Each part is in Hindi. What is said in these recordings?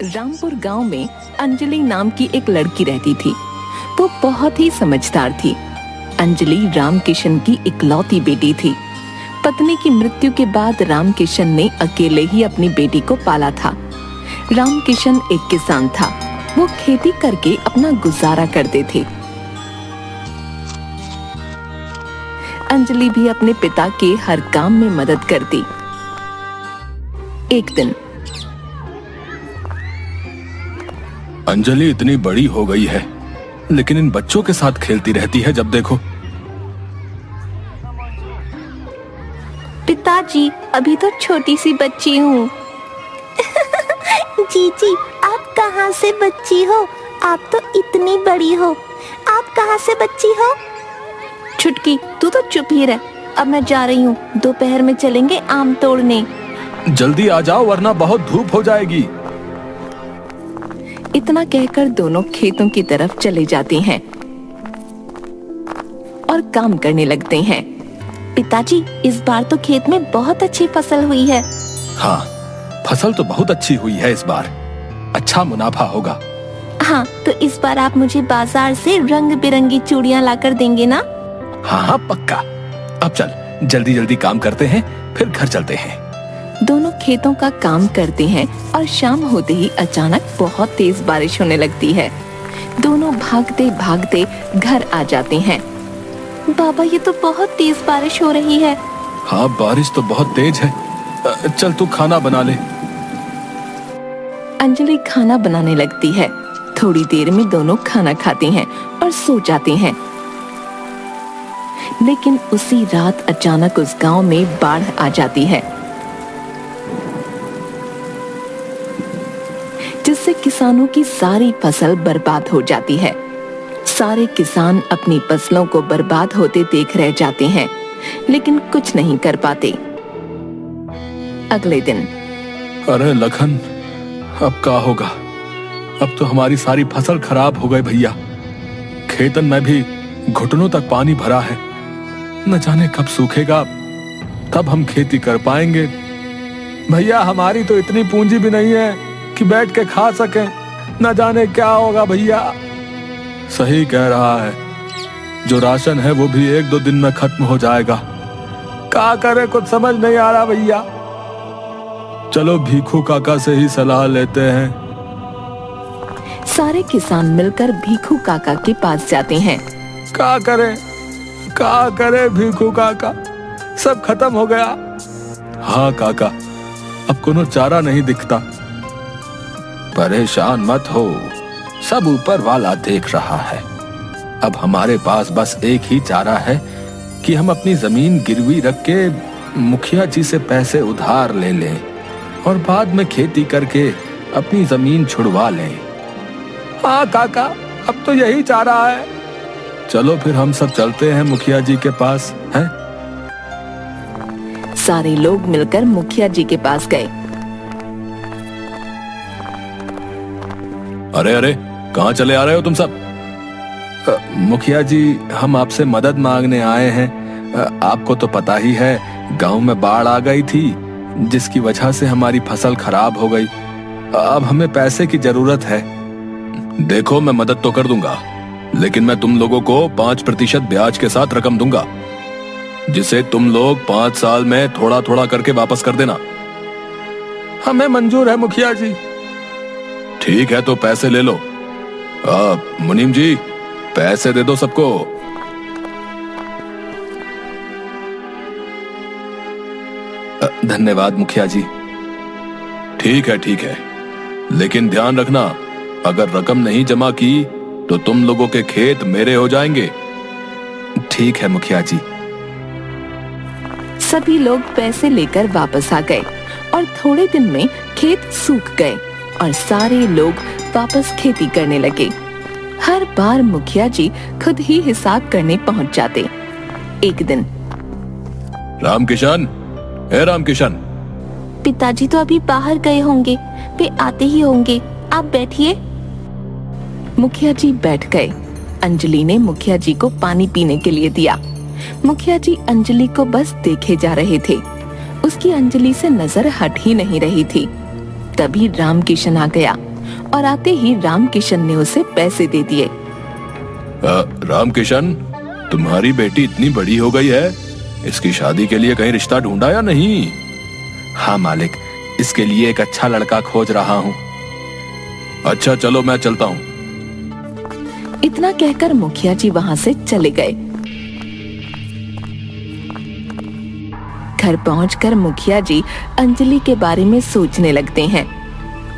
रामपुर गांव में अंजलि नाम की एक लड़की रहती थी। वो बहुत ही समझदार थी। अंजलि रामकिशन की इकलौती बेटी थी। पत्नी की मृत्यु के बाद रामकिशन ने अकेले ही अपनी बेटी को पाला था। रामकिशन एक किसान था। वो खेती करके अपना गुजारा करते थे। अंजलि भी अपने पिता के हर काम में मदद करती। एक दिन अंजलि इतनी बड़ी हो गई है, लेकिन इन बच्चों के साथ खेलती रहती है जब देखो। पिताजी, अभी तो छोटी सी बच्ची हूँ। जीजी, आप कहाँ से बच्ची हो? आप तो इतनी बड़ी हो। आप कहाँ से बच्ची हो? छुटकी, तू तो चुप ही रह। अब मैं जा रही हूँ। दोपहर में चलेंगे आम तोड़ने। जल्दी आ जाओ वरना बहुत धूप हो जाएगी। इतना कहकर दोनों खेतों की तरफ चले जाते हैं और काम करने लगते हैं। पिताजी, इस बार तो खेत में बहुत अच्छी फसल हुई है। हाँ, फसल तो बहुत अच्छी हुई है इस बार। अच्छा मुनाफा होगा। हाँ, तो इस बार आप मुझे बाजार से रंग बिरंगी चूड़ियाँ लाकर देंगे ना? हाँ, पक्का। अब चल जल्दी जल्दी काम करते हैं, फिर घर चलते हैं। दोनों खेतों का काम करते हैं और शाम होते ही अचानक बहुत तेज बारिश होने लगती है। दोनों भागते भागते घर आ जाते हैं। बाबा, ये तो बहुत तेज बारिश हो रही है। हाँ, बारिश तो बहुत तेज है। चल तू खाना बना ले। अंजलि खाना बनाने लगती है। थोड़ी देर में दोनों खाना खाते हैं और सो जाते हैं। लेकिन उसी रात अचानक उस गांव में बाढ़ आ जाती है, जिससे किसानों की सारी फसल बर्बाद हो जाती है। सारे किसान अपनी फसलों को बर्बाद होते देख रह जाते हैं, लेकिन कुछ नहीं कर पाते। अगले दिन, अरे लखन, अब क्या होगा? अब तो हमारी सारी फसल खराब हो गई भैया। खेतन में भी घुटनों तक पानी भरा है। न जाने कब सूखेगा, तब हम खेती कर पाएंगे। भैया, हमारी तो इतनी पूंजी भी नहीं है कि बैठ के खा सकें। न जाने क्या होगा भैया। सही कह रहा है। जो राशन है वो भी 1-2 दिन में खत्म हो जाएगा। क्या करे, कुछ समझ नहीं आ रहा भैया। चलो भीखू काका से ही सलाह लेते हैं। सारे किसान मिलकर भीखू काका के पास जाते हैं। क्या करे भीखू काका, सब खत्म हो गया। हाँ काका, अब कोनो चारा नहीं दिखता। परेशान मत हो, सब ऊपर वाला देख रहा है। अब हमारे पास बस एक ही चारा है कि हम अपनी जमीन गिरवी रख के मुखिया जी से पैसे उधार ले लें और बाद में खेती करके अपनी जमीन छुड़वा लें। हाँ काका, अब तो यही चारा है। चलो फिर हम सब चलते हैं मुखिया जी के पास, हैं? सारे लोग मिलकर मुखिया जी के पास गए। अरे अरे, कहाँ चले आ रहे हो तुम सब? मुखिया जी, हम आपसे मदद मांगने आए हैं। आपको तो पता ही है, गांव में बाढ़ आ गई थी, जिसकी वजह से हमारी फसल खराब हो गई। अब हमें पैसे की जरूरत है। देखो, मैं मदद तो कर दूंगा, लेकिन मैं तुम लोगों को 5% ब्याज के साथ रकम दूंगा, जिसे तुम लोग 5 साल में थोड़ा थोड़ा करके वापस कर देना। हमें मंजूर है मुखिया जी। ठीक है, तो पैसे ले लो। मुनीम जी, पैसे दे दो सबको। धन्यवाद मुखिया जी। ठीक है, लेकिन ध्यान रखना, अगर रकम नहीं जमा की तो तुम लोगों के खेत मेरे हो जाएंगे। ठीक है मुखिया जी। सभी लोग पैसे लेकर वापस आ गए और थोड़े दिन में खेत सूख गए और सारे लोग वापस खेती करने लगे। हर बार मुखिया जी खुद ही हिसाब करने पहुंच जाते। एक दिन, रामकिशन, पिताजी तो अभी बाहर गए होंगे, वे आते ही होंगे। आप बैठिए। मुखिया जी बैठ गए। अंजलि ने मुखिया जी को पानी पीने के लिए दिया। मुखिया जी अंजलि को बस देखे जा रहे थे। उसकी अंजलि से नजर हट ही नहीं रही थी। तभी रामकिशन आ गया और आते ही रामकिशन ने उसे पैसे दे दिए। रामकिशन, तुम्हारी बेटी इतनी बड़ी हो गई है, इसकी शादी के लिए कहीं रिश्ता ढूंढा या नहीं? हाँ मालिक, इसके लिए एक अच्छा लड़का खोज रहा हूँ। अच्छा चलो, मैं चलता हूँ। इतना कहकर मुखिया जी वहां से चले गए। घर पहुंचकर मुखिया जी अंजलि के बारे में सोचने लगते हैं।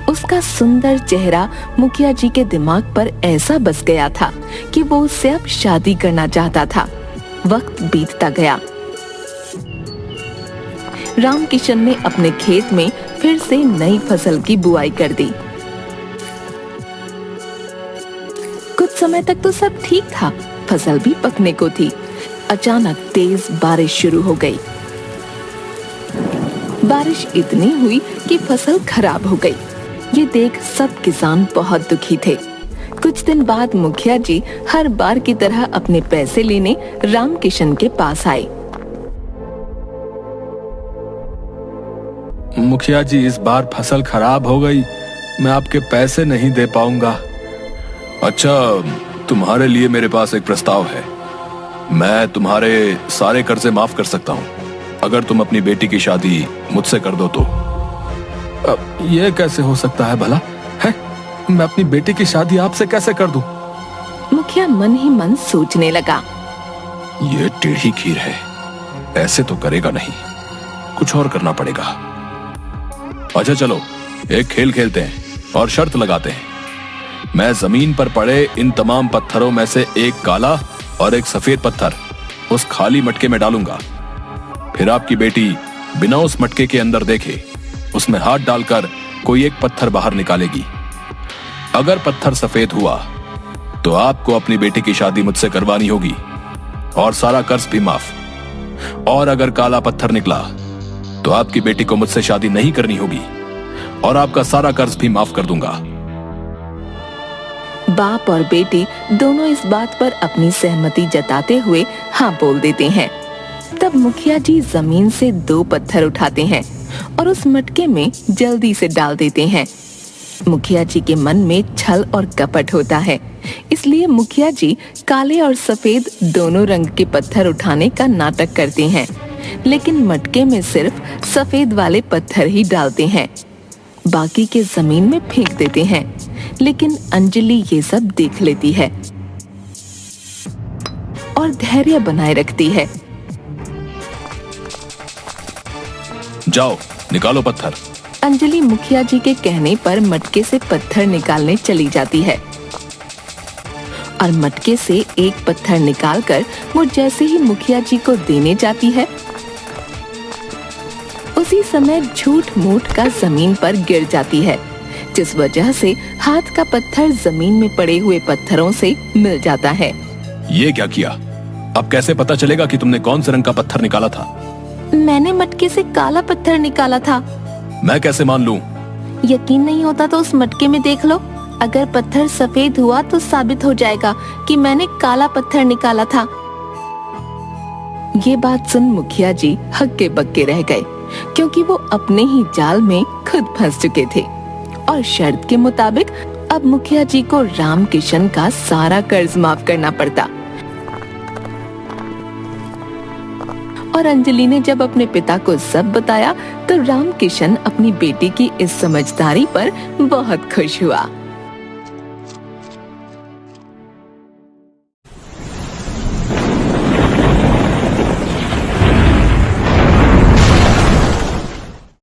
उसका सुंदर चेहरा मुखिया जी के दिमाग पर ऐसा बस गया था कि वो उससे अब शादी करना चाहता था। वक्त बीतता गया। रामकिशन ने अपने खेत में फिर से नई फसल की बुआई कर दी। कुछ समय तक तो सब ठीक था, फसल भी पकने को थी। अचानक तेज बारिश शुरू हो गई। बारिश इतनी हुई कि फसल खराब हो गई। ये देख सब किसान बहुत दुखी थे। कुछ दिन बाद मुखिया जी हर बार की तरह अपने पैसे लेने रामकिशन के पास आए। मुखिया जी, इस बार फसल खराब हो गई, मैं आपके पैसे नहीं दे पाऊंगा। अच्छा, तुम्हारे लिए मेरे पास एक प्रस्ताव है। मैं तुम्हारे सारे कर्जे माफ कर सकता हूँ अगर तुम अपनी बेटी की शादी मुझसे कर दो तो। ये कैसे हो सकता है भला? है, मैं अपनी बेटी की शादी आपसे कैसे कर दूं? मुखिया मन ही मन सोचने लगा। ये टेढ़ी खीर है, ऐसे तो करेगा नहीं, कुछ और करना पड़ेगा। अच्छा चलो, एक खेल खेलते हैं और शर्त लगाते हैं। मैं जमीन पर पड़े इन तमाम पत्थरों में से एक काला और एक सफेद पत्थर उस खाली मटके में डालूंगा। फिर आपकी बेटी बिना उस मटके के अंदर देखे उसमें हाथ डालकर कोई एक पत्थर बाहर निकालेगी। अगर पत्थर सफेद हुआ तो आपको अपनी बेटी की शादी मुझसे करवानी होगी और सारा कर्ज भी माफ। और अगर काला पत्थर निकला तो आपकी बेटी को मुझसे शादी नहीं करनी होगी और आपका सारा कर्ज भी माफ कर दूंगा। बाप और बेटी दोनों इस बात पर अपनी सहमति जताते हुए हाँ बोल देते हैं। तब मुखिया जी जमीन से 2 पत्थर उठाते हैं और उस मटके में जल्दी से डाल देते हैं। मुखिया जी के मन में छल और कपट होता है, इसलिए मुखिया जी काले और सफेद दोनों रंग के पत्थर उठाने का नाटक करते हैं, लेकिन मटके में सिर्फ सफेद वाले पत्थर ही डालते हैं, बाकी के जमीन में फेंक देते हैं। लेकिन अंजलि ये सब देख लेती है और धैर्य बनाए रखती है। जाओ, निकालो पत्थर। अंजलि मुखिया जी के कहने पर मटके से पत्थर निकालने चली जाती है और मटके से एक पत्थर निकालकर वो जैसे ही मुखिया जी को देने जाती है, उसी समय झूठ मूठ का जमीन पर गिर जाती है, जिस वजह से हाथ का पत्थर जमीन में पड़े हुए पत्थरों से मिल जाता है। ये क्या किया? अब कैसे पता चलेगा कि तुमने कौन से रंग का पत्थर निकाला था? मैंने मटके से काला पत्थर निकाला था। मैं कैसे मान लूं? यकीन नहीं होता तो उस मटके में देख लो। अगर पत्थर सफेद हुआ तो साबित हो जाएगा कि मैंने काला पत्थर निकाला था। ये बात सुन मुखिया जी हक्के बक्के रह गए, क्योंकि वो अपने ही जाल में खुद फंस चुके थे और शर्त के मुताबिक अब मुखिया जी को रामकिशन का सारा कर्ज माफ करना पड़ता। और अंजलि ने जब अपने पिता को सब बताया तो रामकिशन अपनी बेटी की इस समझदारी पर बहुत खुश हुआ।